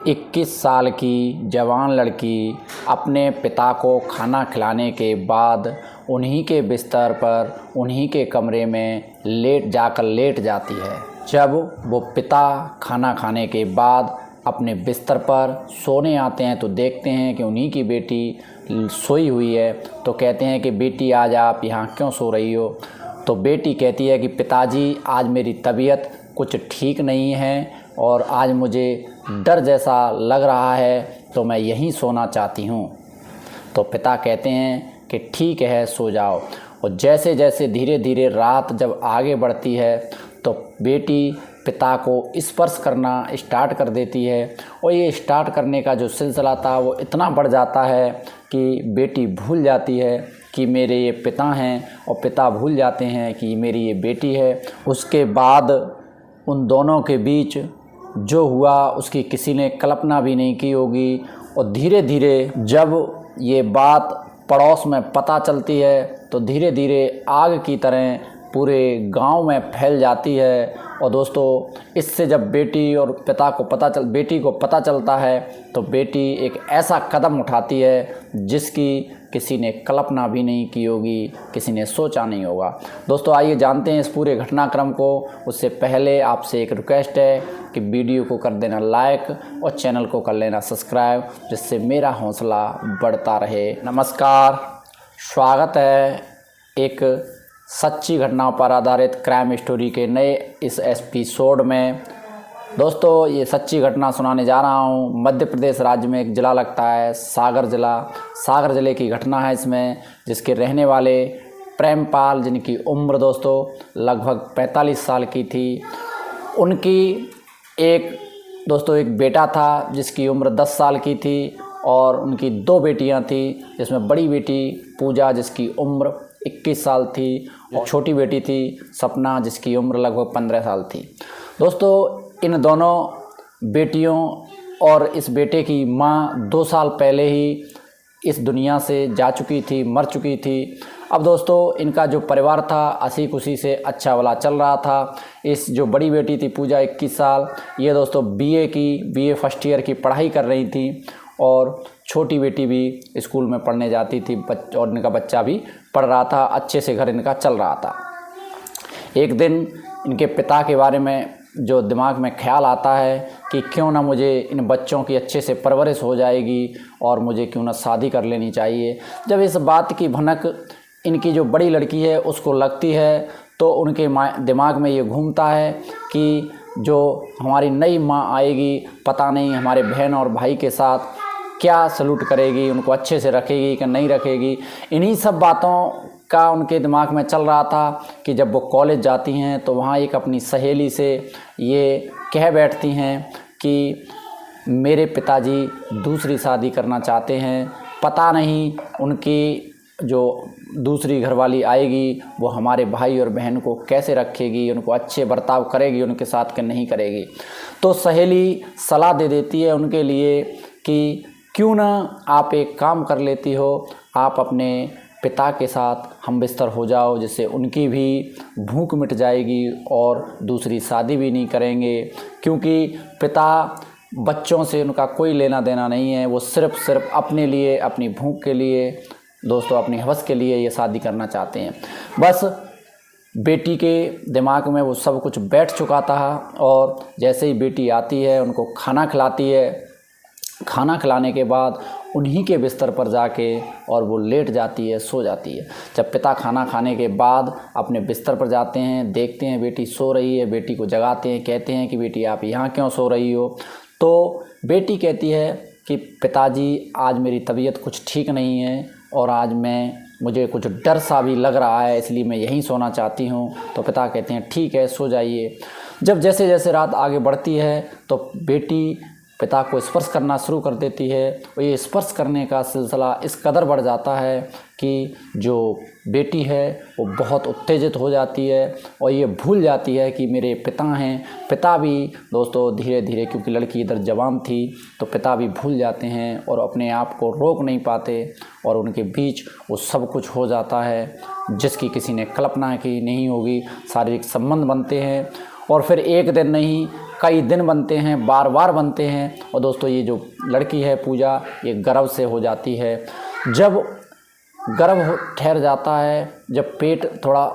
21 साल की जवान लड़की अपने पिता को खाना खिलाने के बाद उन्हीं के बिस्तर पर उन्हीं के कमरे में लेट जाती है। जब वो पिता खाना खाने के बाद अपने बिस्तर पर सोने आते हैं तो देखते हैं कि उन्हीं की बेटी सोई हुई है। तो कहते हैं कि बेटी आज आप यहाँ क्यों सो रही हो। तो बेटी कहती है कि पिताजी आज मेरी तबीयत कुछ ठीक नहीं है और आज मुझे डर जैसा लग रहा है तो मैं यहीं सोना चाहती हूँ। तो पिता कहते हैं कि ठीक है सो जाओ। और जैसे जैसे धीरे धीरे रात जब आगे बढ़ती है तो बेटी पिता को स्पर्श करना स्टार्ट कर देती है। और ये स्टार्ट करने का जो सिलसिला था वो इतना बढ़ जाता है कि बेटी भूल जाती है कि मेरे ये पिता हैं और पिता भूल जाते हैं कि मेरी ये बेटी है। उसके बाद उन दोनों के बीच जो हुआ उसकी किसी ने कल्पना भी नहीं की होगी। और धीरे धीरे जब ये बात पड़ोस में पता चलती है तो धीरे धीरे आग की तरह पूरे गांव में फैल जाती है। और दोस्तों इससे जब बेटी को पता चलता है तो बेटी एक ऐसा कदम उठाती है जिसकी किसी ने कल्पना भी नहीं की होगी, किसी ने सोचा नहीं होगा। दोस्तों आइए जानते हैं इस पूरे घटनाक्रम को। उससे पहले आपसे एक रिक्वेस्ट है कि वीडियो को कर देना लाइक और चैनल को कर लेना सब्सक्राइब, जिससे मेरा हौसला बढ़ता रहे। नमस्कार, स्वागत है एक सच्ची घटनाओं पर आधारित क्राइम स्टोरी के नए इस एपिसोड में। दोस्तों ये सच्ची घटना सुनाने जा रहा हूँ। मध्य प्रदेश राज्य में एक ज़िला लगता है सागर ज़िला। सागर ज़िले की घटना है इसमें, जिसके रहने वाले प्रेमपाल, जिनकी उम्र दोस्तों लगभग 45 साल की थी। उनकी एक बेटा था जिसकी उम्र 10 साल की थी और उनकी 2 बेटियां थी, जिसमें बड़ी बेटी पूजा जिसकी उम्र 21 साल थी और छोटी बेटी थी सपना जिसकी उम्र लगभग 15 साल थी। दोस्तों इन दोनों बेटियों और इस बेटे की माँ 2 साल पहले ही इस दुनिया से जा चुकी थी, मर चुकी थी। अब दोस्तों इनका जो परिवार था हंसी खुशी से अच्छा वाला चल रहा था। इस जो बड़ी बेटी थी पूजा 21 साल, ये दोस्तों बीए फर्स्ट ईयर की पढ़ाई कर रही थी और छोटी बेटी भी स्कूल में पढ़ने जाती थी और इनका बच्चा भी पढ़ रहा था। अच्छे से घर इनका चल रहा था। एक दिन इनके पिता के बारे में जो दिमाग में ख्याल आता है कि क्यों ना मुझे इन बच्चों की अच्छे से परवरिश हो जाएगी और मुझे क्यों ना शादी कर लेनी चाहिए। जब इस बात की भनक इनकी जो बड़ी लड़की है उसको लगती है तो उनके दिमाग में ये घूमता है कि जो हमारी नई माँ आएगी पता नहीं हमारे बहन और भाई के साथ क्या सलूट करेगी, उनको अच्छे से रखेगी कि नहीं रखेगी। इन्हीं सब बातों का उनके दिमाग में चल रहा था कि जब वो कॉलेज जाती हैं तो वहाँ एक अपनी सहेली से ये कह बैठती हैं कि मेरे पिताजी दूसरी शादी करना चाहते हैं। पता नहीं उनकी जो दूसरी घरवाली आएगी वो हमारे भाई और बहन को कैसे रखेगी, उनको अच्छे बर्ताव करेगी उनके साथ कि नहीं करेगी। तो सहेली सलाह दे देती है उनके लिए कि क्यों ना आप एक काम कर लेती हो, आप अपने पिता के साथ हमबिस्तर हो जाओ, जिससे उनकी भी भूख मिट जाएगी और दूसरी शादी भी नहीं करेंगे। क्योंकि पिता बच्चों से उनका कोई लेना देना नहीं है, वो सिर्फ अपने लिए, अपनी भूख के लिए दोस्तों, अपनी हवस के लिए ये शादी करना चाहते हैं। बस बेटी के दिमाग में वो सब कुछ बैठ चुका था और जैसे ही बेटी आती है उनको खाना खिलाती है। खाना खिलाने के बाद उन्हीं के बिस्तर पर जाके और वो लेट जाती है, सो जाती है। जब पिता खाना खाने के बाद अपने बिस्तर पर जाते हैं, देखते हैं बेटी सो रही है, बेटी को जगाते हैं, कहते हैं कि बेटी आप यहाँ क्यों सो रही हो। तो बेटी कहती है कि पिताजी आज मेरी तबीयत कुछ ठीक नहीं है और आज मुझे कुछ डर सा भी लग रहा है, इसलिए मैं यहीं सोना चाहती हूँ। तो पिता कहते हैं ठीक है सो जाइए। जब जैसे जैसे रात आगे बढ़ती है तो बेटी पिता को स्पर्श करना शुरू कर देती है और ये स्पर्श करने का सिलसिला इस कदर बढ़ जाता है कि जो बेटी है वो बहुत उत्तेजित हो जाती है और ये भूल जाती है कि मेरे पिता हैं। पिता भी दोस्तों धीरे धीरे, क्योंकि लड़की इधर जवान थी, तो पिता भी भूल जाते हैं और अपने आप को रोक नहीं पाते और उनके बीच वो सब कुछ हो जाता है जिसकी किसी ने कल्पना की नहीं होगी। शारीरिक संबंध बनते हैं और फिर एक दिन नहीं कई दिन बनते हैं, बार बार बनते हैं। और दोस्तों ये जो लड़की है पूजा, ये गर्भ से हो जाती है। जब गर्भ ठहर जाता है, जब पेट थोड़ा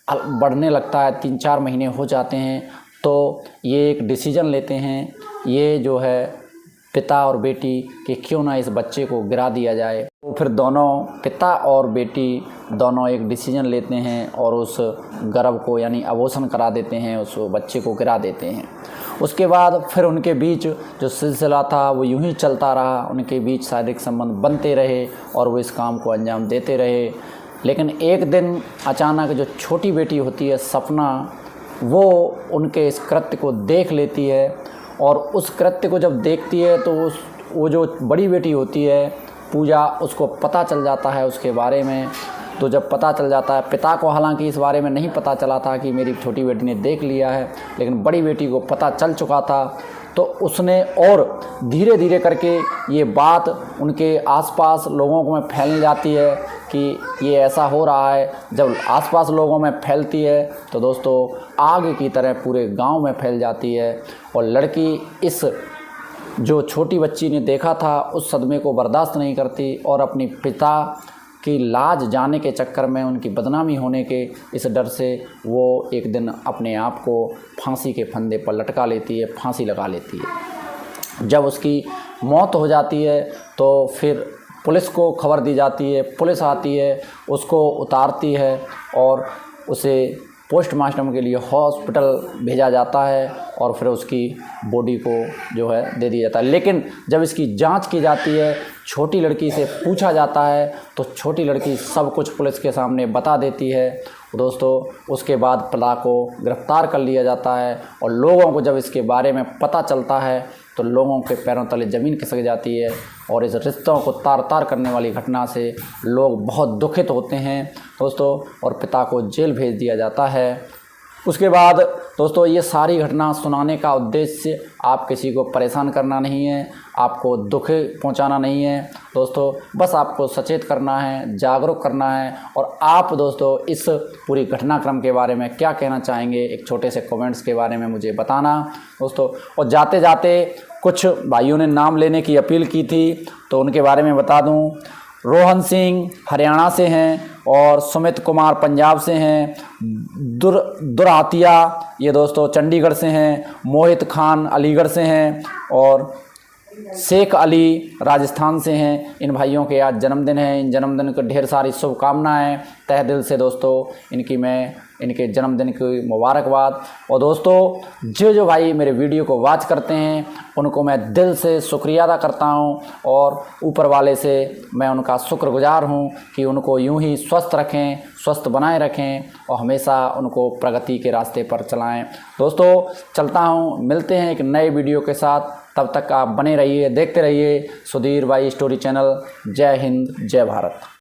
बढ़ने लगता है, 3-4 महीने हो जाते हैं, तो ये एक डिसीजन लेते हैं, ये जो है पिता और बेटी, कि क्यों ना इस बच्चे को गिरा दिया जाए। तो फिर दोनों, पिता और बेटी दोनों एक डिसीजन लेते हैं और उस गर्भ को यानी अबॉर्शन करा देते हैं, उस बच्चे को गिरा देते हैं। उसके बाद फिर उनके बीच जो सिलसिला था वो यूं ही चलता रहा, उनके बीच शारीरिक संबंध बनते रहे और वो इस काम को अंजाम देते रहे। लेकिन एक दिन अचानक जो छोटी बेटी होती है सपना, वो उनके इस कृत्य को देख लेती है। और उस कृत्य को जब देखती है तो वो जो बड़ी बेटी होती है पूजा, उसको पता चल जाता है उसके बारे में। तो जब पता चल जाता है, पिता को हालांकि इस बारे में नहीं पता चला था कि मेरी छोटी बेटी ने देख लिया है, लेकिन बड़ी बेटी को पता चल चुका था। तो उसने और धीरे धीरे करके ये बात उनके आसपास लोगों में फैलने जाती है कि ये ऐसा हो रहा है। जब आसपास लोगों में फैलती है तो दोस्तों आग की तरह पूरे गांव में फैल जाती है। और लड़की इस जो छोटी बच्ची ने देखा था उस सदमे को बर्दाश्त नहीं करती और अपनी पिता की लाज जाने के चक्कर में, उनकी बदनामी होने के इस डर से वो एक दिन अपने आप को फांसी के फंदे पर लटका लेती है, फांसी लगा लेती है। जब उसकी मौत हो जाती है तो फिर पुलिस को खबर दी जाती है, पुलिस आती है, उसको उतारती है और उसे पोस्टमार्टम के लिए हॉस्पिटल भेजा जाता है और फिर उसकी बॉडी को जो है दे दिया जाता है। लेकिन जब इसकी जांच की जाती है, छोटी लड़की से पूछा जाता है, तो छोटी लड़की सब कुछ पुलिस के सामने बता देती है। दोस्तों उसके बाद पिता को गिरफ्तार कर लिया जाता है और लोगों को जब इसके बारे में पता चलता है तो लोगों के पैरों तले ज़मीन खिसक जाती है। और इस रिश्तों को तार तार करने वाली घटना से लोग बहुत दुखित होते हैं दोस्तों, और पिता को जेल भेज दिया जाता है। उसके बाद दोस्तों ये सारी घटना सुनाने का उद्देश्य आप किसी को परेशान करना नहीं है, आपको दुख पहुंचाना नहीं है दोस्तों, बस आपको सचेत करना है, जागरूक करना है। और आप दोस्तों इस पूरी घटनाक्रम के बारे में क्या कहना चाहेंगे, एक छोटे से कमेंट्स के बारे में मुझे बताना दोस्तों। और जाते जाते कुछ भाइयों ने नाम लेने की अपील की थी, तो उनके बारे में बता दूं। रोहन सिंह हरियाणा से हैं और सुमित कुमार पंजाब से हैं, दुरातिया ये दोस्तों चंडीगढ़ से हैं, मोहित खान अलीगढ़ से हैं और शेख अली राजस्थान से हैं। इन भाइयों के आज जन्मदिन है, इन जन्मदिन को ढेर सारी शुभकामनाएं तहे दिल से दोस्तों इनके जन्मदिन की मुबारकबाद। और दोस्तों जो भाई मेरे वीडियो को वॉच करते हैं उनको मैं दिल से शुक्रिया अदा करता हूं और ऊपर वाले से मैं उनका शुक्रगुजार हूं कि उनको यूं ही स्वस्थ रखें, स्वस्थ बनाए रखें और हमेशा उनको प्रगति के रास्ते पर चलाएं। दोस्तों चलता हूं, मिलते हैं एक नए वीडियो के साथ, तब तक आप बने रहिए, देखते रहिए सुधीर भाई स्टोरी चैनल। जय हिंद, जय भारत।